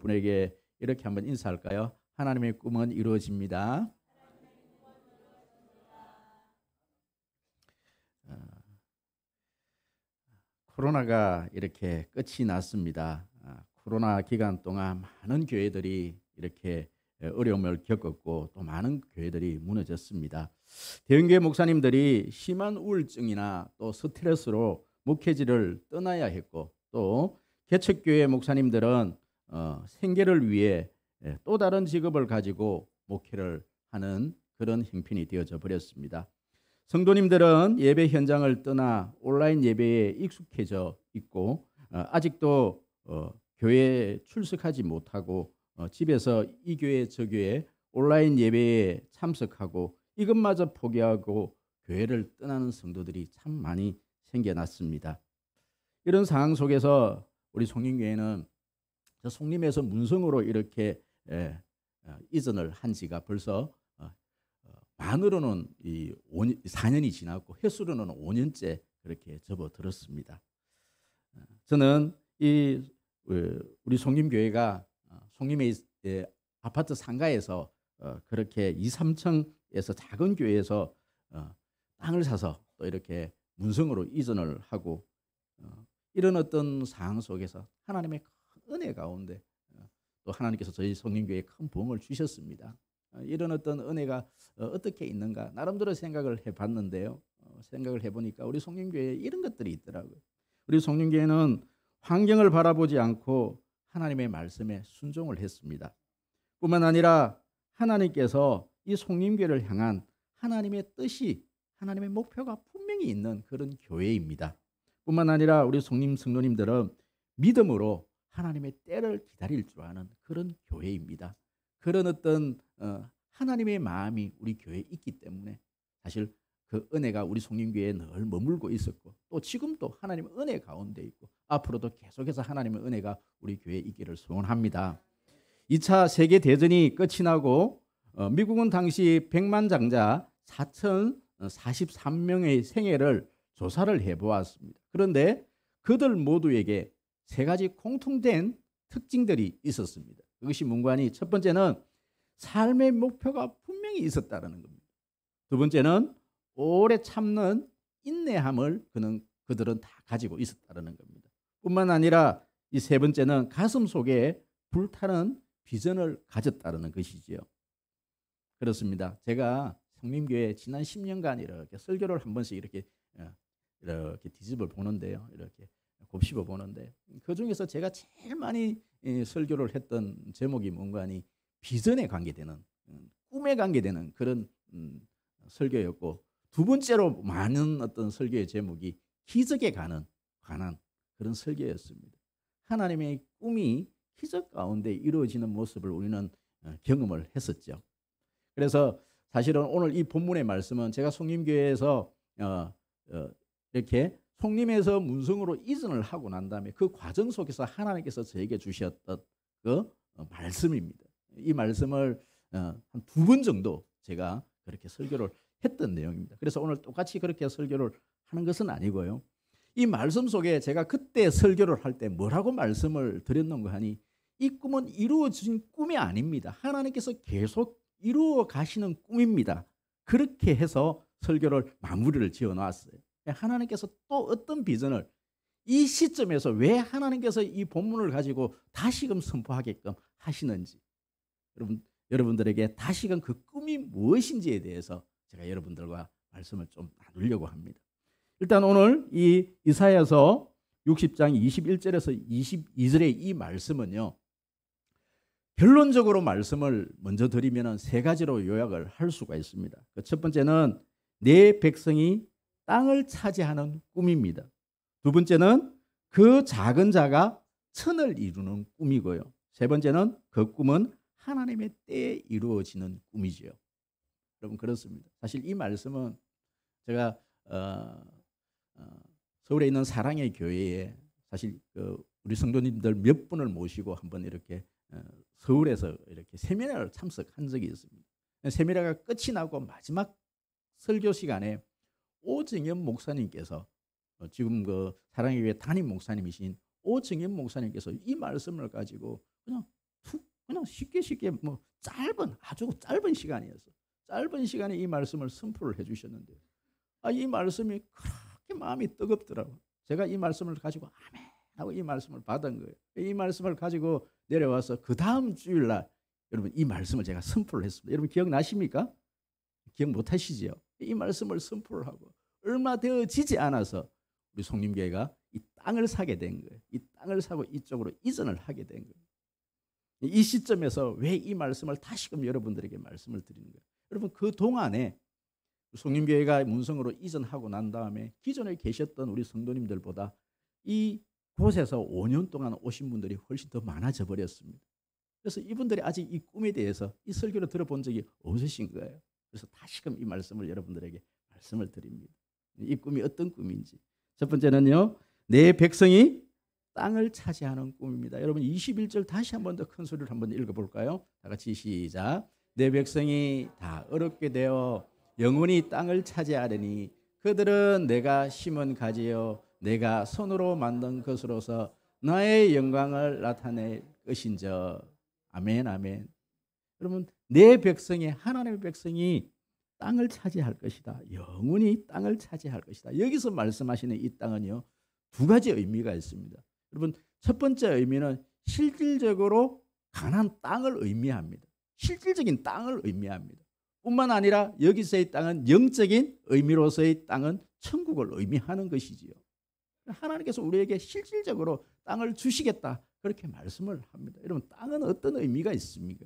분에게 이렇게 한번 인사할까요? 하나님의 꿈은 이루어집니다. 코로나가 이렇게 끝이 났습니다. 코로나 기간 동안 많은 교회들이 이렇게 어려움을 겪었고 또 많은 교회들이 무너졌습니다. 대형교회 목사님들이 심한 우울증이나 또 스트레스로 목회지를 떠나야 했고 또 개척교회 목사님들은 생계를 위해 또 다른 직업을 가지고 목회를 하는 그런 형편이 되어져 버렸습니다. 성도님들은 예배 현장을 떠나 온라인 예배에 익숙해져 있고 아직도 교회에 출석하지 못하고 집에서 이 교회 저 교회 온라인 예배에 참석하고 이것마저 포기하고 교회를 떠나는 성도들이 참 많이 생겨났습니다. 이런 상황 속에서 우리 송림교회는 송림에서 문성으로 이렇게 이전을 한 지가 벌써 만으로는 4년이 지났고 횟수로는 5년째 그렇게 접어들었습니다. 저는 우리 송림교회가 송림의 아파트 상가에서 그렇게 2, 3층에서 작은 교회에서 땅을 사서 또 이렇게 문성으로 이전을 하고 이런 어떤 상황 속에서 하나님의 큰 은혜 가운데 또 하나님께서 저희 송림교회에 큰 부흥을 주셨습니다. 이런 어떤 은혜가 어떻게 있는가 나름대로 생각을 해봤는데요. 생각을 해보니까 우리 송림교회에 이런 것들이 있더라고요. 우리 송림교회는 환경을 바라보지 않고 하나님의 말씀에 순종을 했습니다. 뿐만 아니라 하나님께서 이 송림교회를 향한 하나님의 뜻이 하나님의 목표가 분명히 있는 그런 교회입니다. 뿐만 아니라 우리 송림 성도님들은 믿음으로 하나님의 때를 기다릴 줄 아는 그런 교회입니다. 그런 어떤 하나님의 마음이 우리 교회에 있기 때문에 사실 그 은혜가 우리 송림교회에 늘 머물고 있었고 또 지금도 하나님의 은혜 가운데 있고 앞으로도 계속해서 하나님의 은혜가 우리 교회에 있기를 소원합니다. 2차 세계대전이 끝이 나고 미국은 당시 100만 장자 4,043명의 생애를 조사를 해보았습니다. 그런데 그들 모두에게 세 가지 공통된 특징들이 있었습니다. 그것이 뭔가니 첫 번째는 삶의 목표가 분명히 있었다는 겁니다. 두 번째는 오래 참는 인내함을 그들은 다 가지고 있었다는 겁니다. 뿐만 아니라 이 세 번째는 가슴 속에 불타는 비전을 가졌다는 것이지요. 그렇습니다. 제가 성림교회 지난 10년간 이렇게 설교를 한 번씩 이렇게 뒤집어 보는데요. 이렇게 곱씹어 보는데 그 중에서 제가 제일 많이 설교를 했던 제목이 뭔가 하니 비전에 관계되는 꿈에 관계되는 그런 설교였고 두 번째로 많은 어떤 설교의 제목이 기적에 관한 그런 설교였습니다. 하나님의 꿈이 기적 가운데 이루어지는 모습을 우리는 경험을 했었죠. 그래서 사실은 오늘 이 본문의 말씀은 제가 송림교회에서 이렇게 송림에서 문성으로 이전을 하고 난 다음에 그 과정 속에서 하나님께서 저에게 주셨던 그 말씀입니다. 이 말씀을 한 2번 정도 제가 그렇게 설교를 했던 내용입니다. 그래서 오늘 똑같이 그렇게 설교를 하는 것은 아니고요. 이 말씀 속에 제가 그때 설교를 할 때 뭐라고 말씀을 드렸는가 하니 이 꿈은 이루어진 꿈이 아닙니다. 하나님께서 계속 이루어 가시는 꿈입니다. 그렇게 해서 설교를 마무리를 지어 놨어요. 하나님께서 또 어떤 비전을 이 시점에서 왜 하나님께서 이 본문을 가지고 다시금 선포하게끔 하시는지 여러분들에게 다시금 그 꿈이 무엇인지에 대해서 제가 여러분들과 말씀을 좀 나누려고 합니다. 일단 오늘 이 이사야서 60장 21절에서 22절의 이 말씀은요. 결론적으로 말씀을 먼저 드리면 세 가지로 요약을 할 수가 있습니다. 첫 번째는 내 백성이 땅을 차지하는 꿈입니다. 두 번째는 그 작은 자가 천을 이루는 꿈이고요. 세 번째는 그 꿈은 하나님의 때에 이루어지는 꿈이지요. 여러분 그렇습니다. 사실 이 말씀은 제가 서울에 있는 사랑의 교회에 사실 우리 성도님들 몇 분을 모시고 한번 이렇게 서울에서 이렇게 세미나를 참석한 적이 있습니다. 세미나가 끝이 나고 마지막 설교 시간에 오정현 목사님께서 지금 그 사랑의 교회 담임 목사님이신 오정현 목사님께서 이 말씀을 가지고 그냥 그냥 쉽게 뭐 아주 짧은 시간이었어. 짧은 시간에 이 말씀을 선포를 해주셨는데, 이 말씀이 그렇게 마음이 뜨겁더라고. 제가 이 말씀을 가지고 아멘 하고 이 말씀을 받은 거예요. 이 말씀을 가지고 내려와서 그 다음 주일날 여러분 이 말씀을 제가 선포를 했습니다. 여러분 기억나십니까? 기억 못하시지요? 이 말씀을 선포를 하고 얼마 되어지지 않아서 우리 송림교회가 이 땅을 사게 된 거예요. 이 땅을 사고 이쪽으로 이전을 하게 된 거예요. 이 시점에서 왜 이 말씀을 다시금 여러분들에게 말씀을 드리는 거예요? 여러분 그 동안에 송림교회가 문성으로 이전하고 난 다음에 기존에 계셨던 우리 성도님들보다 이 곳에서 5년 동안 오신 분들이 훨씬 더 많아져 버렸습니다. 그래서 이분들이 아직 이 꿈에 대해서 이 설교를 들어본 적이 없으신 거예요. 그래서 다시금 이 말씀을 여러분들에게 말씀을 드립니다. 이 꿈이 어떤 꿈인지. 첫 번째는요, 내 백성이 땅을 차지하는 꿈입니다. 여러분 21절 다시 한 번 더 큰 소리를 한번 읽어볼까요? 다 같이 시작. 내 백성이 다 어렵게 되어 영원히 땅을 차지하려니 그들은 내가 심은 가지요 내가 손으로 만든 것으로서 나의 영광을 나타낼 것인저. 아멘 아멘. 여러분 내 백성이 하나님의 백성이 땅을 차지할 것이다. 영원히 땅을 차지할 것이다. 여기서 말씀하시는 이 땅은요, 두 가지 의미가 있습니다. 여러분 첫 번째 의미는 실질적으로 가나안 땅을 의미합니다. 실질적인 땅을 의미합니다. 뿐만 아니라 여기서의 땅은 영적인 의미로서의 땅은 천국을 의미하는 것이지요. 하나님께서 우리에게 실질적으로 땅을 주시겠다 그렇게 말씀을 합니다. 여러분 땅은 어떤 의미가 있습니까?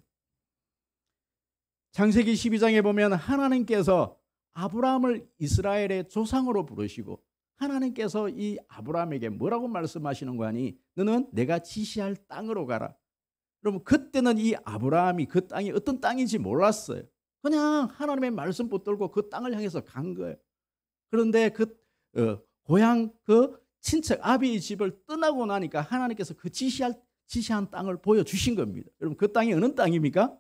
창세기 12장에 보면 하나님께서 아브라함을 이스라엘의 조상으로 부르시고 하나님께서 이 아브라함에게 뭐라고 말씀하시는 거 아니? 너는 내가 지시할 땅으로 가라. 여러분 그때는 이 아브라함이 그 땅이 어떤 땅인지 몰랐어요. 그냥 하나님의 말씀 붙들고 그 땅을 향해서 간 거예요. 그런데 고향 그 친척 아비의 집을 떠나고 나니까 하나님께서 그 지시한 땅을 보여주신 겁니다. 여러분 그 땅이 어느 땅입니까?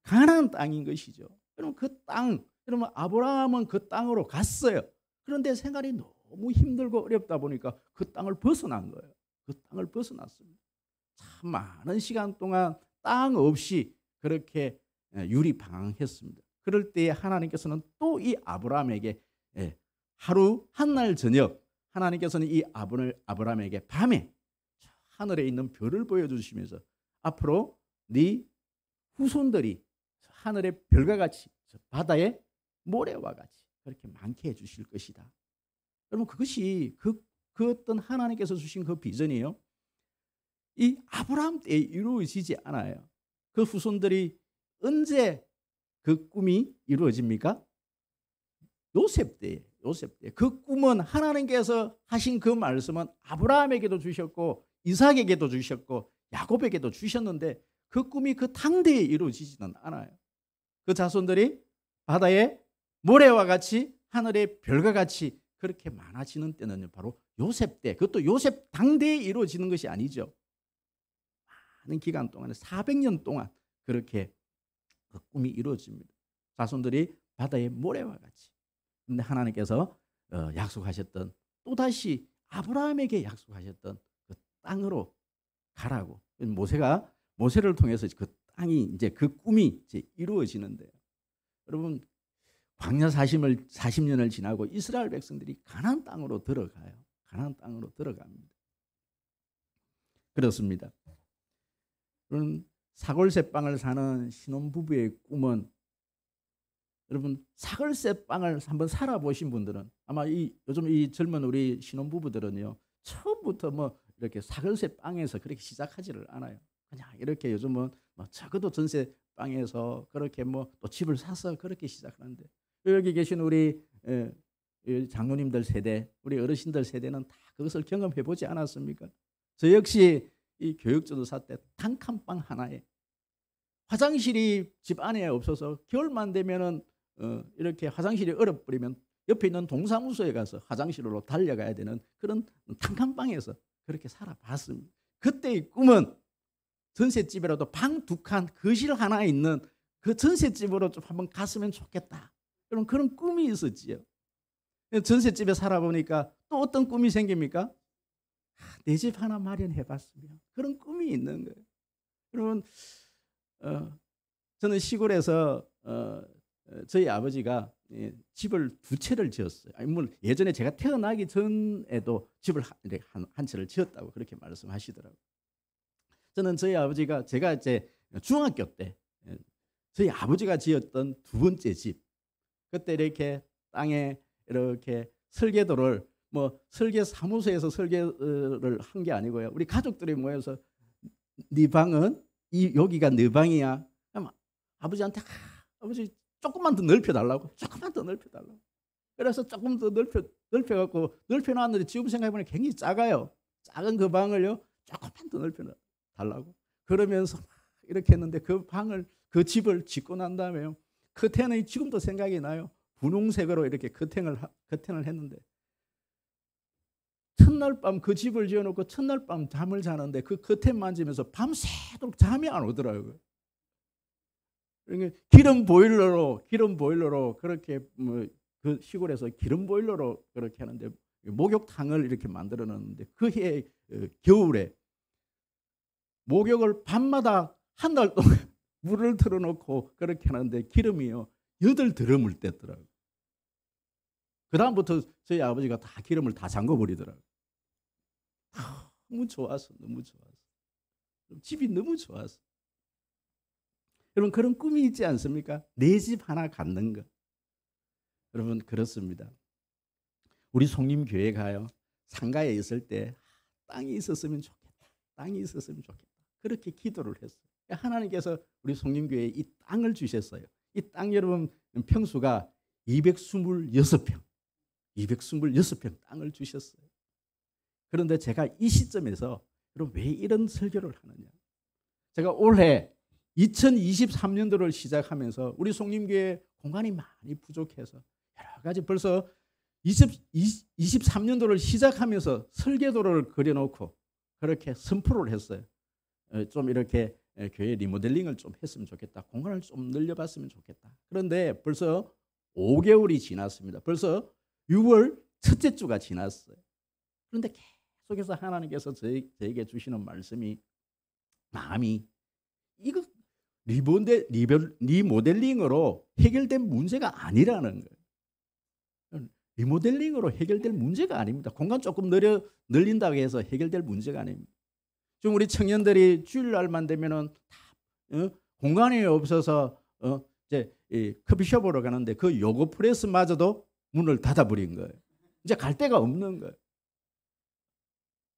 가나안 땅인 것이죠. 여러분 그 땅, 여러분 아브라함은 그 땅으로 갔어요. 그런데 생활이 너무 힘들고 어렵다 보니까 그 땅을 벗어난 거예요. 그 땅을 벗어났습니다. 참 많은 시간 동안 땅 없이 그렇게 유리방황했습니다. 그럴 때 하나님께서는 또 이 아브라함에게 하루 한날 저녁 하나님께서는 이 아브라함에게 밤에 하늘에 있는 별을 보여주시면서 앞으로 네 후손들이 하늘의 별과 같이 바다의 모래와 같이 그렇게 많게 해주실 것이다. 여러분 그것이 그 어떤 하나님께서 주신 그 비전이에요. 이 아브라함 때에 이루어지지 않아요. 그 후손들이 언제 그 꿈이 이루어집니까? 요셉 때에. 그 꿈은 하나님께서 하신 그 말씀은 아브라함에게도 주셨고 이삭에게도 주셨고 야곱에게도 주셨는데 그 꿈이 그 당대에 이루어지지는 않아요. 그 자손들이 바다의 모래와 같이 하늘의 별과 같이 그렇게 많아지는 때는 바로 요셉 때, 그것도 요셉 당대에 이루어지는 것이 아니죠. 많은 기간 동안에 400년 동안 그렇게 그 꿈이 이루어집니다. 자손들이 바다의 모래와 같이. 그런데 하나님께서 약속하셨던 또다시 아브라함에게 약속하셨던 그 땅으로 가라고. 모세를 통해서 그 땅이 이제 그 꿈이 이제 이루어지는데요. 여러분 광야 40년을 지나고 이스라엘 백성들이 가나안 땅으로 들어가요. 가나안 땅으로 들어갑니다. 그렇습니다. 여러분 사골세빵을 사는 신혼부부의 꿈은 여러분 사골세빵을 한번 살아보신 분들은 아마 요즘 이 젊은 우리 신혼부부들은요 처음부터 뭐 이렇게 사골세빵에서 그렇게 시작하지를 않아요. 그냥 이렇게 요즘은 뭐 적어도 전세방에서 그렇게 뭐 또 집을 사서 그렇게 시작하는데 여기 계신 우리 장로님들 세대, 우리 어르신들 세대는 다 그것을 경험해 보지 않았습니까? 저 역시 이 교육전도사 때 단칸방 하나에 화장실이 집 안에 없어서 겨울만 되면은 이렇게 화장실이 얼어버리면 옆에 있는 동사무소에 가서 화장실로 달려가야 되는 그런 단칸방에서 그렇게 살아봤습니다. 그때의 꿈은 전셋집이라도 방 2칸, 거실 하나 있는 그 전셋집으로 좀 한번 갔으면 좋겠다. 그런 꿈이 있었지요. 전셋집에 살아보니까 또 어떤 꿈이 생깁니까? 내 집 하나 마련해봤으면 그런 꿈이 있는 거예요. 여러분 저는 시골에서 저희 아버지가 집을 두 채를 지었어요. 아니, 물론 예전에 제가 태어나기 전에도 집을 한 채를 지었다고 그렇게 말씀하시더라고요. 저는 저희 아버지가 제가 이제 중학교 때 저희 아버지가 지었던 두 번째 집, 그때 이렇게 땅에 이렇게 설계도를 뭐 설계 사무소에서 설계를 한 게 아니고요. 우리 가족들이 모여서 네 방은 여기가 네 방이야. 아버지한테 아버지 조금만 더 넓혀달라고, 조금만 더 넓혀달라고. 그래서 조금 더 넓혀갖고 넓혀놨는데 지금 생각해보면 굉장히 작아요. 작은 그 방을요 조금만 더 넓혀달라고. 그러면서 이렇게 했는데 그 집을 짓고 난 다음에요. 커튼이 지금도 생각이 나요. 분홍색으로 이렇게 커튼을 했는데 첫날 밤 그 집을 지어놓고 첫날 밤 잠을 자는데 그 커튼 만지면서 밤새도록 잠이 안 오더라고요. 그러니까 기름 보일러로 그렇게 그 시골에서 기름 보일러로 그렇게 하는데 목욕탕을 이렇게 만들어 놨는데 그 해 겨울에 목욕을 밤마다 한 달 동안 물을 틀어놓고 그렇게 하는데 기름이요 8드럼을 뗐더라고요. 그 다음부터 저희 아버지가 다 기름을 다 잠궈버리더라고요. 너무 좋아서 집이 너무 좋아서. 여러분 그런 꿈이 있지 않습니까? 내 집 하나 갖는 것. 여러분 그렇습니다. 우리 송림교회가요 상가에 있을 때 땅이 있었으면 좋겠다. 땅이 있었으면 좋겠다. 그렇게 기도를 했어요. 하나님께서 우리 송림교회에 이 땅을 주셨어요. 이 땅 여러분 평수가 226평 땅을 주셨어요. 그런데 제가 이 시점에서 여러분 왜 이런 설교를 하느냐? 제가 올해 2023년도를 시작하면서 우리 송림교회 공간이 많이 부족해서 여러 가지 벌써 23년도를 시작하면서 설계도를 그려놓고 그렇게 선포를 했어요. 좀 이렇게 교회 리모델링을 좀 했으면 좋겠다. 공간을 좀 늘려봤으면 좋겠다. 그런데 벌써 5개월이 지났습니다. 벌써 6월 첫째 주가 지났어요. 그런데 계속해서 하나님께서 저에게 주시는 마음이 이거 리모델링으로 해결된 문제가 아니라는 거예요. 리모델링으로 해결될 문제가 아닙니다. 공간 조금 늘린다고 해서 해결될 문제가 아닙니다. 지금 우리 청년들이 주일날만 되면은 공간이 없어서 이제 커피숍으로 가는데 그 요거 프레스마저도 문을 닫아버린 거예요. 이제 갈 데가 없는 거예요.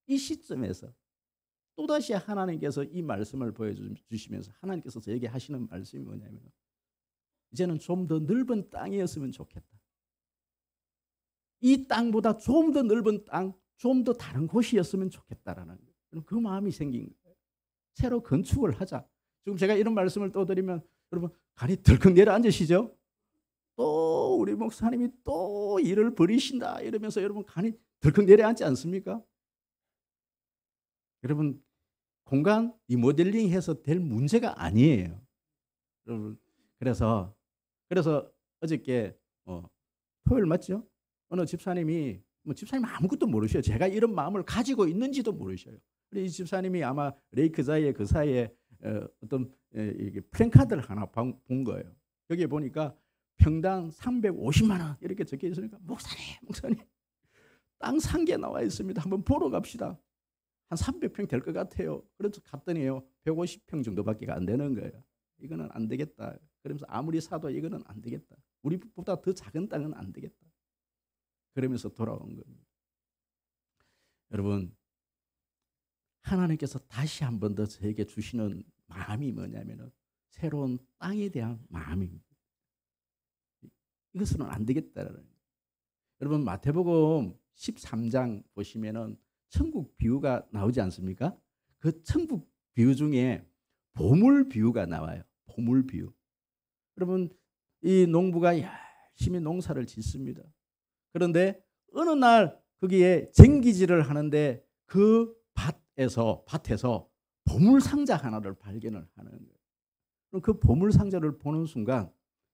이 시점에서 또다시 하나님께서 이 말씀을 보여주시면서 하나님께서 저에게 하시는 말씀이 뭐냐면 이제는 좀 더 넓은 땅이었으면 좋겠다. 이 땅보다 좀 더 넓은 땅, 좀 더 다른 곳이었으면 좋겠다라는 거예요. 그 마음이 생긴 거예요. 새로 건축을 하자. 지금 제가 이런 말씀을 또 드리면 여러분 간이 덜컥 내려앉으시죠? 또 우리 목사님이 또 일을 벌이신다 이러면서 여러분 간이 덜컥 내려앉지 않습니까? 여러분 공간 리모델링해서 될 문제가 아니에요. 여러분 그래서 어저께 토요일 맞죠? 어느 집사님이 집사님 아무것도 모르셔요. 제가 이런 마음을 가지고 있는지도 모르셔요. 이 집사님이 아마 레이크자이의 그 사이에 어떤 플랜카드를 하나 본 거예요. 여기에 보니까 평당 350만 원 이렇게 적혀 있으니까 목사님 땅 산 게 나와 있습니다. 한번 보러 갑시다. 한 300평 될 것 같아요. 그래서 갔더니요 150평 정도밖에 안 되는 거예요. 이거는 안 되겠다. 그러면서 아무리 사도 이거는 안 되겠다. 우리보다 더 작은 땅은 안 되겠다. 그러면서 돌아온 겁니다. 여러분 하나님께서 다시 한 번 더 저에게 주시는 마음이 뭐냐면 새로운 땅에 대한 마음입니다. 이것은 안 되겠다라는 거예요. 여러분 마태복음 13장 보시면은 천국 비유가 나오지 않습니까? 그 천국 비유 중에 보물 비유가 나와요. 보물 비유. 여러분 이 농부가 열심히 농사를 짓습니다. 그런데 어느 날 거기에 쟁기질을 하는데 그 밭에서 보물 상자 하나를 발견을 하는 거예요. 그럼 그 보물 상자를 보는 순간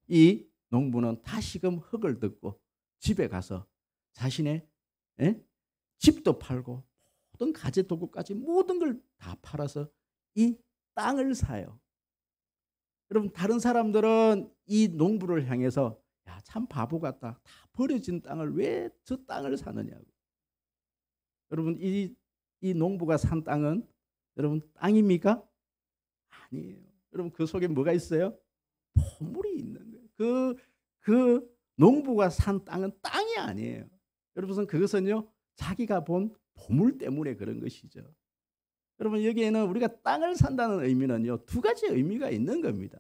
이 농부는 다시금 흙을 뜯고 집에 가서 자신의 집도 팔고 모든 가재 도구까지 모든 걸 다 팔아서 이 땅을 사요. 여러분 다른 사람들은 이 농부를 향해서 야, 참 바보 같다. 다 버려진 땅을 왜 저 땅을 사느냐고. 여러분 이 농부가 산 땅은 여러분 땅입니까? 아니에요. 여러분 그 속에 뭐가 있어요? 보물이 있는 거예요. 그 농부가 산 땅은 땅이 아니에요. 여러분 그것은요 자기가 본 보물 때문에 그런 것이죠. 여러분 여기에는 우리가 땅을 산다는 의미는요 두 가지 의미가 있는 겁니다.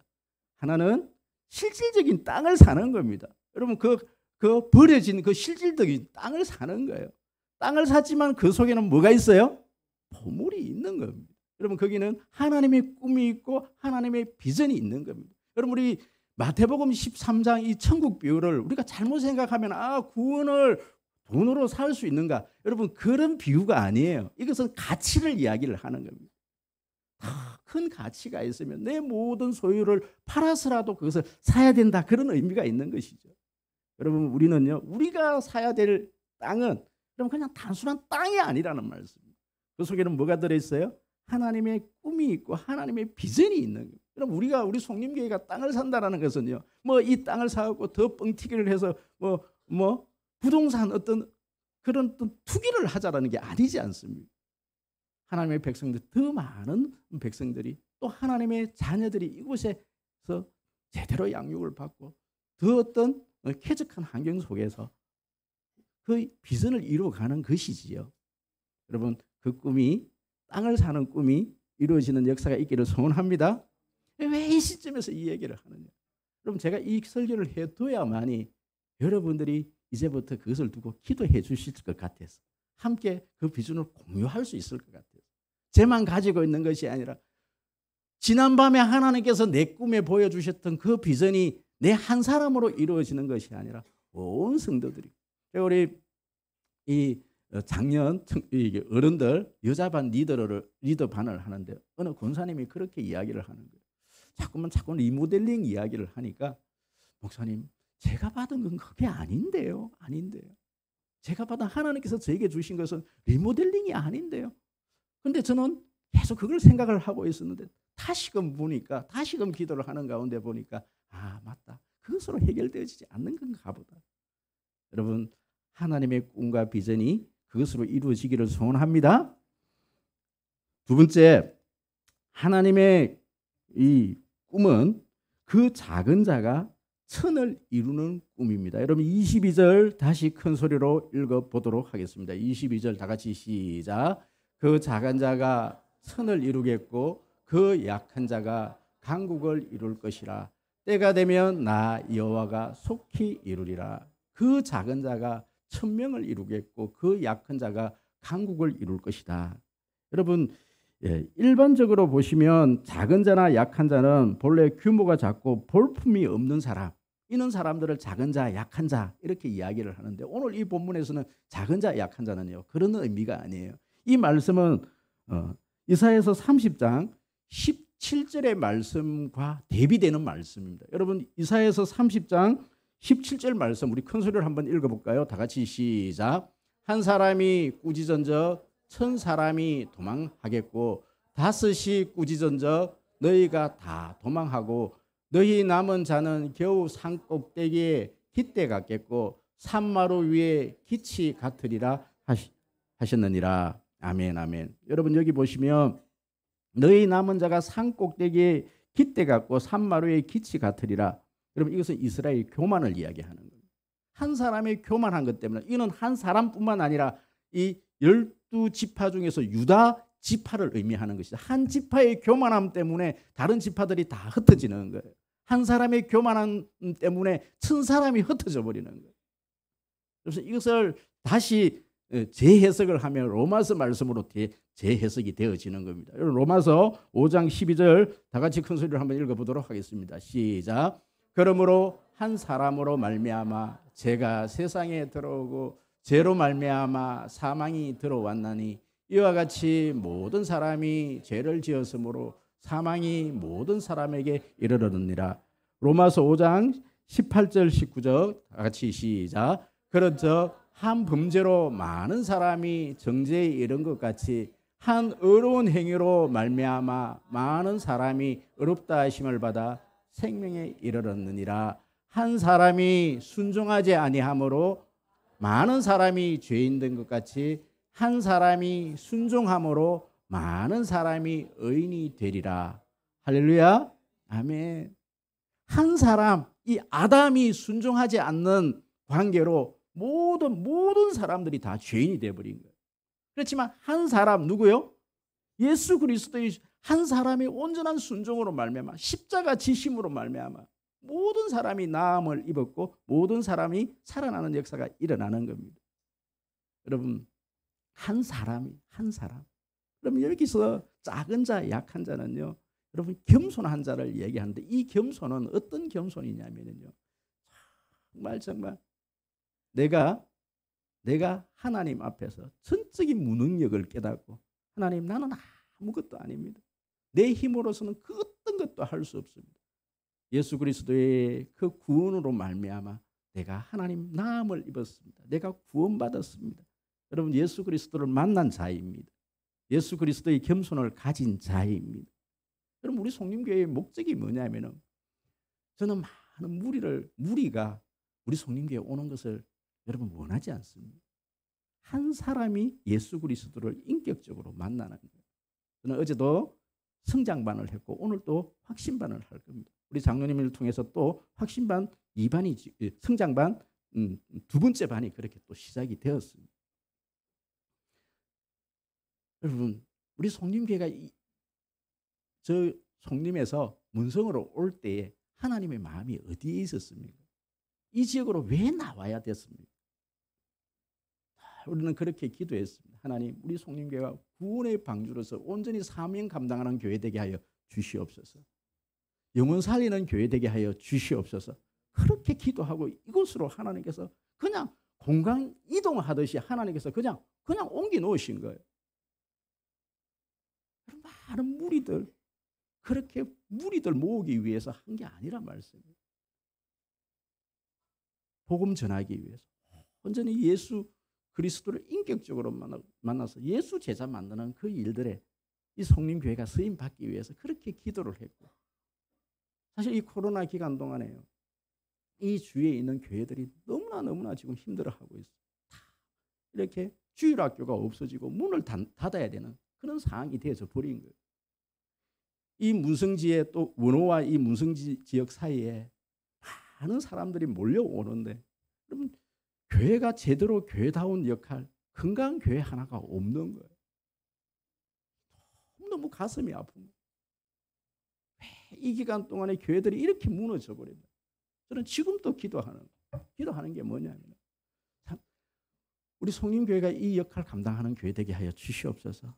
하나는 실질적인 땅을 사는 겁니다. 여러분 그 버려진 그 실질적인 땅을 사는 거예요. 땅을 샀지만 그 속에는 뭐가 있어요? 보물이 있는 겁니다. 여러분 거기는 하나님의 꿈이 있고 하나님의 비전이 있는 겁니다. 여러분 우리 마태복음 13장 이 천국 비유를 우리가 잘못 생각하면 구원을 돈으로 살 수 있는가? 여러분 그런 비유가 아니에요. 이것은 가치를 이야기를 하는 겁니다. 큰 가치가 있으면 내 모든 소유를 팔아서라도 그것을 사야 된다. 그런 의미가 있는 것이죠. 여러분 우리는요 우리가 사야 될 땅은 그냥 단순한 땅이 아니라는 말씀입니다. 그 속에는 뭐가 들어있어요? 하나님의 꿈이 있고 하나님의 비전이 있는 거예요. 그럼 우리 송림교회가 땅을 산다는 것은요 뭐 이 땅을 사갖고 더 뻥튀기를 해서 뭐 부동산 어떤 그런 투기를 하자라는 게 아니지 않습니까? 하나님의 백성들 더 많은 백성들이 또 하나님의 자녀들이 이곳에서 제대로 양육을 받고 더 어떤 쾌적한 환경 속에서 그 비전을 이루어가는 것이지요. 여러분 그 꿈이 땅을 사는 꿈이 이루어지는 역사가 있기를 소원합니다. 왜 이 시점에서 이 얘기를 하느냐? 여러분 제가 이 설교를 해둬야만이 여러분들이 이제부터 그것을 두고 기도해 주실 것 같아서 함께 그 비전을 공유할 수 있을 것 같아요. 제만 가지고 있는 것이 아니라 지난밤에 하나님께서 내 꿈에 보여주셨던 그 비전이 내 한 사람으로 이루어지는 것이 아니라 온 성도들이. 우리 이 작년 어른들 여자반 리더반을 하는데 어느 권사님이 그렇게 이야기를 하는 거예요. 자꾸 리모델링 이야기를 하니까 목사님 제가 받은 건 그게 아닌데요. 제가 받은 하나님께서 저에게 주신 것은 리모델링이 아닌데요. 근데 저는 계속 그걸 생각을 하고 있었는데 다시금 기도를 하는 가운데 보니까 맞다. 그것으로 해결되어지지 않는 건가 보다. 여러분 하나님의 꿈과 비전이 그것으로 이루어지기를 소원합니다. 두 번째, 하나님의 이 꿈은 그 작은 자가 천을 이루는 꿈입니다. 여러분 22절 다시 큰 소리로 읽어보도록 하겠습니다. 22절 다 같이 시작. 그 작은 자가 천을 이루겠고 그 약한 자가 강국을 이룰 것이라. 때가 되면 나 여호와가 속히 이루리라. 그 작은 자가 천명을 이루겠고 그 약한 자가 강국을 이룰 것이다. 여러분 일반적으로 보시면 작은 자나 약한 자는 본래 규모가 작고 볼품이 없는 사람, 이런 사람들을 작은 자, 약한 자 이렇게 이야기를 하는데 오늘 이 본문에서는 작은 자, 약한 자는요 그런 의미가 아니에요. 이 말씀은 이사야서 30장 17절의 말씀과 대비되는 말씀입니다. 여러분 이사야서 30장 17절 말씀 우리 큰 소리를 한번 읽어볼까요? 다 같이 시작. 한 사람이 꾸짖은적 1000사람이 도망하겠고 5이 꾸짖은적 너희가 다 도망하고 너희 남은 자는 겨우 산 꼭대기에 깃대 같겠고 산마루 위에 기치 같으리라 하셨느니라. 아멘 아멘. 여러분 여기 보시면 너희 남은 자가 산 꼭대기에 깃대 같고 산마루에 기치 같으리라. 여러분 이것은 이스라엘 교만을 이야기하는 겁니다. 한 사람의 교만한 것 때문에 이는 한 사람뿐만 아니라 이 12지파 중에서 유다 지파를 의미하는 것이다. 한 지파의 교만함 때문에 다른 지파들이 다 흩어지는 거예요. 한 사람의 교만함 때문에 1000사람이 흩어져 버리는 거예요. 그래서 이것을 다시 재해석을 하면 로마서 말씀으로 재해석이 되어지는 겁니다. 로마서 5장 12절 다 같이 큰 소리로 한번 읽어보도록 하겠습니다. 시작. 그러므로 한 사람으로 말미암아 죄가 세상에 들어오고 죄로 말미암아 사망이 들어왔나니 이와 같이 모든 사람이 죄를 지었으므로 사망이 모든 사람에게 이르렀느니라. 로마서 5장 18절 19절 다 같이 시작. 그런즉 한 범죄로 많은 사람이 정죄에 이른 것 같이 한 의로운 행위로 말미암아 많은 사람이 의롭다 하심을 받아 생명에 이르렀느니라. 한 사람이 순종하지 아니함으로 많은 사람이 죄인 된 것 같이 한 사람이 순종함으로 많은 사람이 의인이 되리라. 할렐루야. 아멘. 한 사람, 이 아담이 순종하지 않는 관계로 모든 사람들이 다 죄인이 되어버린 거예요. 그렇지만 한 사람, 누구요? 예수 그리스도의 한 사람의 온전한 순종으로 말미암아 십자가 지심으로 말미암아 모든 사람이 나음을 입었고 모든 사람이 살아나는 역사가 일어나는 겁니다. 여러분, 한 사람. 그럼 여기서 작은 자, 약한 자는요, 여러분 겸손한 자를 얘기하는데 이 겸손은 어떤 겸손이냐면요, 정말 내가 하나님 앞에서 전적인 무능력을 깨닫고 하나님, 나는 아무것도 아닙니다. 내 힘으로서는 그 어떤 것도 할 수 없습니다. 예수 그리스도의 그 구원으로 말미암아 내가 하나님 나음을 입었습니다. 내가 구원받았습니다. 여러분, 예수 그리스도를 만난 자입니다. 예수 그리스도의 겸손을 가진 자입니다. 여러분, 우리 성림교회의 목적이 뭐냐면은, 저는 많은 무리가 우리 성림교회에 오는 것을 여러분 원하지 않습니다. 한 사람이 예수 그리스도를 인격적으로 만나는 거예요. 저는 어제도 성장반을 했고 오늘 또 확신반을 할 겁니다. 우리 장로님을 통해서 또 확신반 2반이 성장반 두 번째 반이 그렇게 또 시작이 되었습니다. 여러분, 우리 성림교회가 저 성림에서 문성으로 올 때에 하나님의 마음이 어디에 있었습니까? 이 지역으로 왜 나와야 됐습니까? 우리는 그렇게 기도했습니다. 하나님, 우리 성림교회가 구원의 방주로서 온전히 사명 감당하는 교회 되게 하여 주시옵소서. 영혼 살리는 교회 되게 하여 주시옵소서. 그렇게 기도하고 이곳으로 하나님께서 그냥 공간 이동하듯이 하나님께서 그냥 옮겨 놓으신 거예요. 많은 무리들, 그렇게 무리들 모으기 위해서 한 게 아니란 말씀이에요. 복음 전하기 위해서 온전히 예수 그리스도를 인격적으로 만나서 예수 제자 만드는 그 일들에 이 성림교회가 쓰임 받기 위해서 그렇게 기도를 했고, 사실 이 코로나 기간 동안에요, 이 주위에 있는 교회들이 너무나 지금 힘들어하고 있어요. 이렇게 주일학교가 없어지고 문을 닫아야 되는 그런 상황이 되어져 버린 거예요. 이 문성지에 또 원호와 이 문성지 지역 사이에 많은 사람들이 몰려오는데, 여러분, 교회가 제대로 교회다운 역할, 건강한 교회 하나가 없는 거예요. 너무 가슴이 아픈 거예요. 왜 이 기간 동안에 교회들이 이렇게 무너져 버린다. 저는 지금도 기도하는 게 뭐냐면, 우리 성림교회가 이 역할 감당하는 교회 되게 하여 주시옵소서.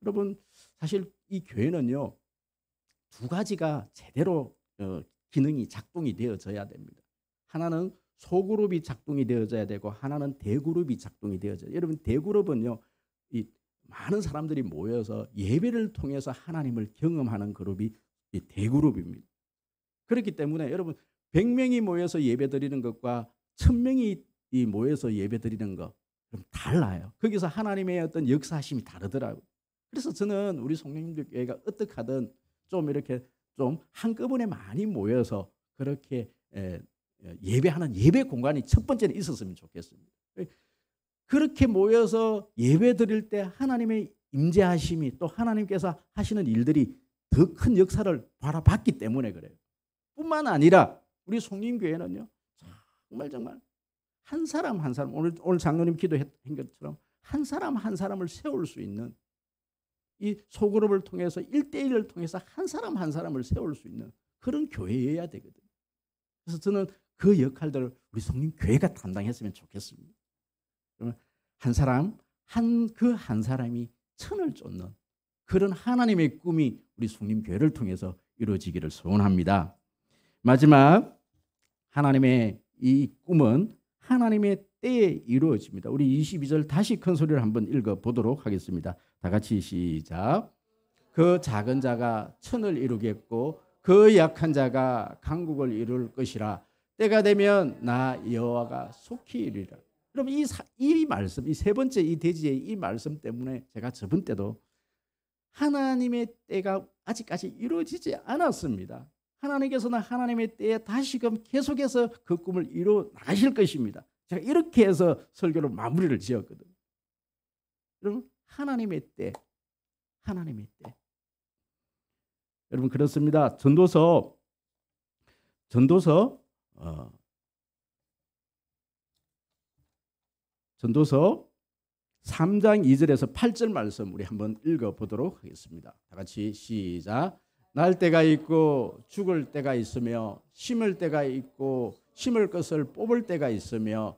여러분, 사실 이 교회는요, 두 가지가 제대로 기능이 작동이 되어져야 됩니다. 하나는 소그룹이 작동이 되어져야 되고 하나는 대그룹이 작동이 되어져야. 여러분, 대그룹은요, 이 많은 사람들이 모여서 예배를 통해서 하나님을 경험하는 그룹이 이 대그룹입니다. 그렇기 때문에 여러분, 100명이 모여서 예배드리는 것과 1000명이 모여서 예배드리는 것 좀 달라요. 거기서 하나님의 어떤 역사하심이 다르더라고요. 그래서 저는 우리 성령님들교회가 어떻게 하든 좀 이렇게 좀 한꺼번에 많이 모여서 그렇게 예배하는 예배 공간이 첫 번째는 있었으면 좋겠습니다. 그렇게 모여서 예배 드릴 때 하나님의 임재하심이, 또 하나님께서 하시는 일들이 더 큰 역사를 바라봤기 때문에 그래요. 뿐만 아니라 우리 성림교회는요, 정말 한 사람 한 사람, 오늘 장로님 기도한 것처럼 한 사람 한 사람을 세울 수 있는, 이 소그룹을 통해서 1대1을 통해서 한 사람 한 사람을 세울 수 있는 그런 교회여야 되거든요. 그래서 저는 그 역할들을 우리 성림교회가 담당했으면 좋겠습니다. 그러면 한 사람, 한 사람이 천을 쫓는 그런 하나님의 꿈이 우리 성림교회를 통해서 이루어지기를 소원합니다. 마지막, 하나님의 이 꿈은 하나님의 때에 이루어집니다. 우리 22절 다시 큰 소리를 한번 읽어보도록 하겠습니다. 다 같이 시작. 그 작은 자가 천을 이루겠고 그 약한 자가 강국을 이룰 것이라. 때가 되면 나 여호와가 속히 이루리라. 여러분, 이 말씀, 이 세 번째 이 대지의 이 말씀 때문에 제가 저번 때도 하나님의 때가 아직까지 이루어지지 않았습니다. 하나님께서는 하나님의 때에 다시금 계속해서 그 꿈을 이루어 나가실 것입니다. 제가 이렇게 해서 설교를 마무리를 지었거든요. 여러분, 하나님의 때, 하나님의 때. 여러분, 그렇습니다. 전도서 3장 2절에서 8절 말씀 우리 한번 읽어보도록 하겠습니다. 다 같이 시작. 날 때가 있고 죽을 때가 있으며 심을 때가 있고 심을 것을 뽑을 때가 있으며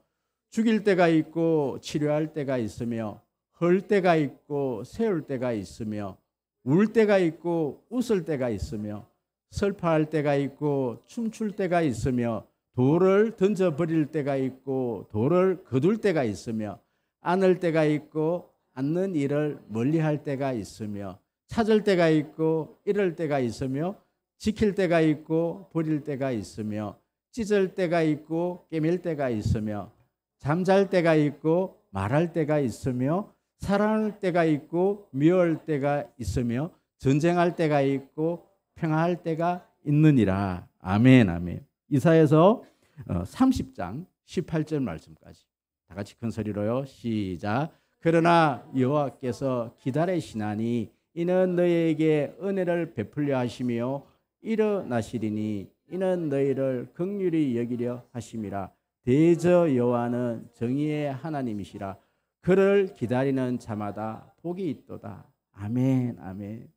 죽일 때가 있고 치료할 때가 있으며 헐 때가 있고 세울 때가 있으며 울 때가 있고 웃을 때가 있으며 슬퍼할 때가 있고 춤출 때가 있으며 돌을 던져버릴 때가 있고 돌을 거둘 때가 있으며 안을 때가 있고 앉는 일을 멀리할 때가 있으며 찾을 때가 있고 잃을 때가 있으며 지킬 때가 있고 버릴 때가 있으며 찢을 때가 있고 깨밀 때가 있으며 잠잘 때가 있고 말할 때가 있으며 사랑할 때가 있고 미워할 때가 있으며 전쟁할 때가 있고 평화할 때가 있느니라. 아멘, 아멘. 이사야서 30장 18절 말씀까지 다 같이 큰 소리로요. 시작. 그러나 여호와께서 기다리시나니 이는 너희에게 은혜를 베풀려 하시며 일어나시리니 이는 너희를 긍휼히 여기려 하심이라. 대저 여호와는 정의의 하나님이시라. 그를 기다리는 자마다 복이 있도다. 아멘, 아멘.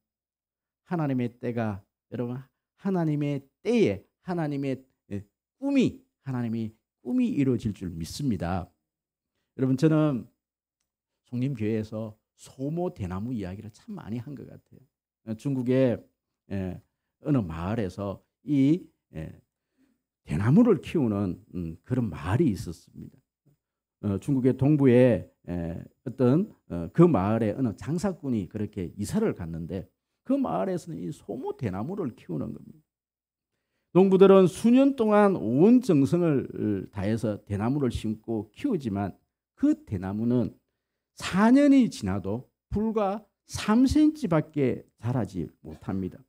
하나님의 때가, 여러분, 하나님의 때에 하나님의 하나님의 꿈이 이루어질 줄 믿습니다. 여러분, 저는 송림교회에서 소모 대나무 이야기를 참 많이 한 것 같아요. 중국의 어느 마을에서 이 대나무를 키우는 그런 마을이 있었습니다. 중국의 동부에 어떤 그 마을에 어느 장사꾼이 그렇게 이사를 갔는데 그 마을에서는 이 소모 대나무를 키우는 겁니다. 농부들은 수년 동안 온 정성을 다해서 대나무를 심고 키우지만 그 대나무는 4년이 지나도 불과 3cm밖에 자라지 못합니다.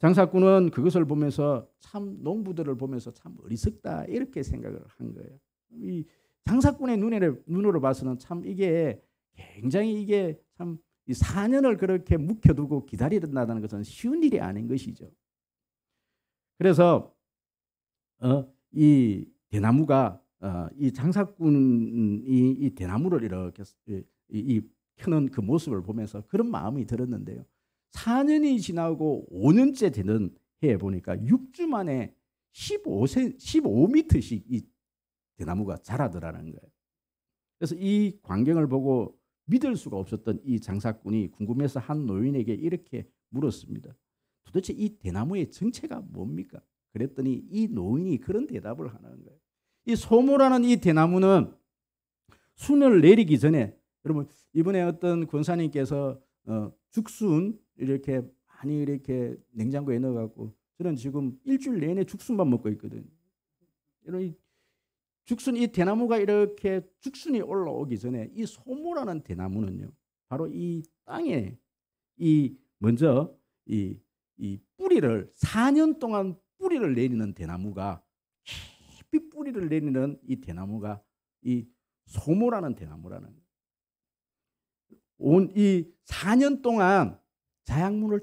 장사꾼은 그것을 보면서 참 농부들을 보면서 참 어리석다 이렇게 생각을 한 거예요. 이 장사꾼의 눈으로 봐서는 참 이게 굉장히 이게 참 이 4년을 그렇게 묵혀두고 기다린다는 것은 쉬운 일이 아닌 것이죠. 그래서 이 대나무가 이 장사꾼이 이 대나무를 이렇게 켜는 그 모습을 보면서 그런 마음이 들었는데요. 4년이 지나고 5년째 되는 해에 보니까 6주 만에 15m씩 이 대나무가 자라더라는 거예요. 그래서 이 광경을 보고 믿을 수가 없었던 이 장사꾼이 궁금해서 한 노인에게 이렇게 물었습니다. 도대체 이 대나무의 정체가 뭡니까? 그랬더니 이 노인이 그런 대답을 하는 거예요. 이 소모라는 이 대나무는 순을 내리기 전에, 여러분 이번에 어떤 권사님께서 죽순 이렇게 많이 이렇게 냉장고에 넣어갖고 저는 지금 일주일 내내 죽순만 먹고 있거든요. 여러분 죽순 이 대나무가 이렇게 죽순이 올라오기 전에 이 소모라는 대나무는요, 바로 이 땅에 이 먼저 이 뿌리를 4년 동안 뿌리를 내리는 대나무가 깊이 뿌리를 내리는 이 대나무가 이 소모라는 대나무라는 온 이 4년 동안 자양분을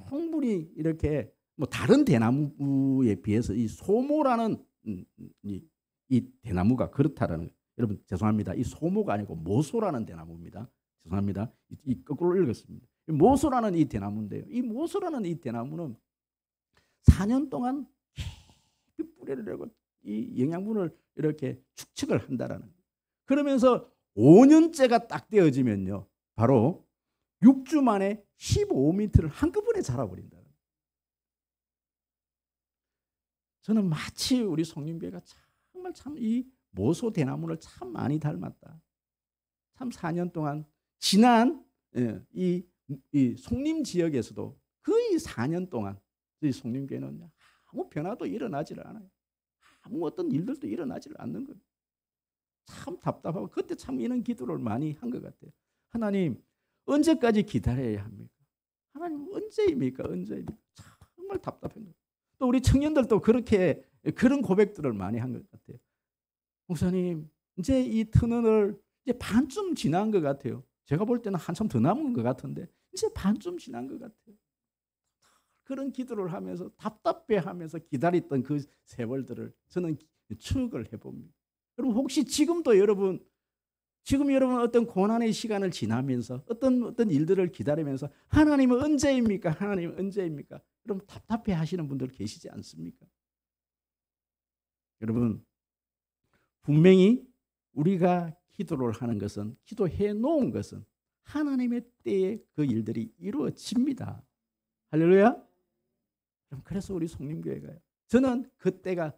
충분히 이렇게 뭐 다른 대나무에 비해서 이 소모라는 이 대나무가 그렇다라는 거예요. 여러분 죄송합니다. 이 소모가 아니고 모소라는 대나무입니다. 죄송합니다. 이 거꾸로 읽었습니다. 모소라는 이 대나무인데요. 이 모소라는 이 대나무는 4년 동안 깊이 뿌리를 내고 이 영양분을 이렇게 축적을 한다라는 거예요. 그러면서 5년째가 딱 되어지면요, 바로 6주 만에 15m를 한꺼번에 자라버린다. 저는 마치 우리 송림교회가 정말 참 이 모소 대나무를 참 많이 닮았다. 참 4년 동안 지난 이 송림 지역에서도 거의 4년 동안 이 송림교회는 아무 변화도 일어나지를 않아요. 아무 어떤 일들도 일어나지를 않는 거예요. 참 답답하고 그때 참 이런 기도를 많이 한 것 같아요. 하나님 언제까지 기다려야 합니까? 하나님 언제입니까? 언제입니까? 정말 답답한 거예요. 또 우리 청년들도 그렇게 그런 고백들을 많이 한 것 같아요. 목사님, 이제 이 터널을 이제 반쯤 지난 것 같아요. 제가 볼 때는 한참 더 남은 것 같은데 이제 반쯤 지난 것 같아요. 그런 기도를 하면서 답답해하면서 기다렸던 그 세월들을 저는 추억을 해봅니다. 여러분 혹시 지금도 여러분 어떤 고난의 시간을 지나면서 어떤 일들을 기다리면서 하나님은 언제입니까? 하나님은 언제입니까? 여러분 답답해하시는 분들 계시지 않습니까? 여러분 분명히 우리가 기도를 하는 것은 기도해 놓은 것은 하나님의 때에 그 일들이 이루어집니다. 할렐루야. 그래서 우리 송림교회가요. 저는 그때가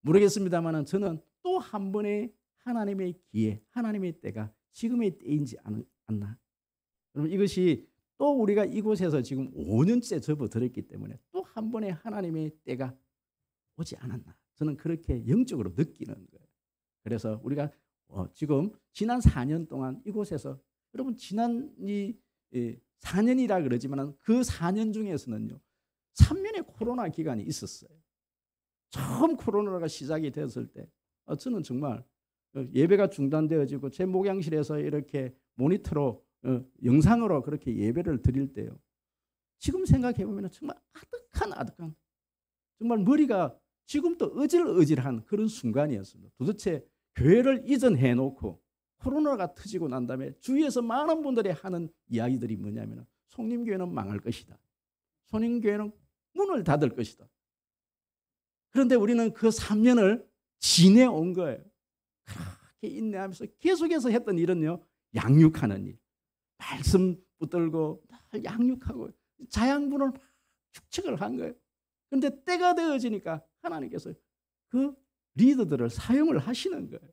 모르겠습니다만 저는 또 한 번의 하나님의 기회, 하나님의 때가 지금의 때인지 않나. 여러분 이것이 또 우리가 이곳에서 지금 5년째 접어들었기 때문에 또 한 번의 하나님의 때가 오지 않았나. 저는 그렇게 영적으로 느끼는 거예요. 그래서 우리가 지금 지난 4년 동안 이곳에서 여러분 지난 이 4년이라 그러지만 그 4년 중에서는요. 3년의 코로나 기간이 있었어요. 처음 코로나가 시작이 됐을 때 저는 정말 예배가 중단되어지고 제 목양실에서 이렇게 모니터로 영상으로 그렇게 예배를 드릴 때요. 지금 생각해 보면 정말 아득한 정말 머리가 지금도 어질어질한 그런 순간이었습니다. 도대체 교회를 이전해 놓고 코로나가 터지고 난 다음에 주위에서 많은 분들이 하는 이야기들이 뭐냐면 송림교회는 망할 것이다. 송림교회는 문을 닫을 것이다. 그런데 우리는 그 3년을 지내온 거예요. 그렇게 인내하면서 계속해서 했던 일은요. 양육하는 일. 말씀 붙들고 늘 양육하고 자양분을 막 축적을 한 거예요. 그런데 때가 되어지니까 하나님께서 그 리더들을 사용을 하시는 거예요.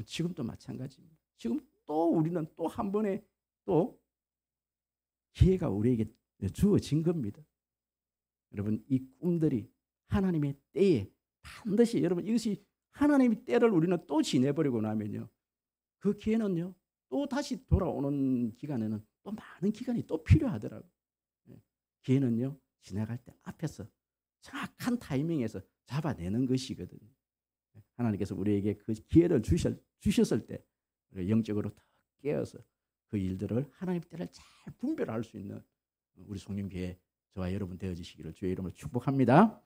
지금도 마찬가지입니다. 지금 또 우리는 또 한 번의 또 기회가 우리에게 주어진 겁니다. 여러분 이 꿈들이 하나님의 때에 반드시 여러분 이것이 하나님의 때를 우리는 또 지내버리고 나면요. 그 기회는요. 또 다시 돌아오는 기간에는 또 많은 기간이 또 필요하더라고요. 기회는요. 지나갈 때 앞에서 정확한 타이밍에서 잡아내는 것이거든요. 하나님께서 우리에게 그 기회를 주셨을 때 영적으로 더 깨어서 그 일들을 하나님의 때를 잘 분별할 수 있는 우리 송림교회 저와 여러분 되어지시기를 주의 이름으로 축복합니다.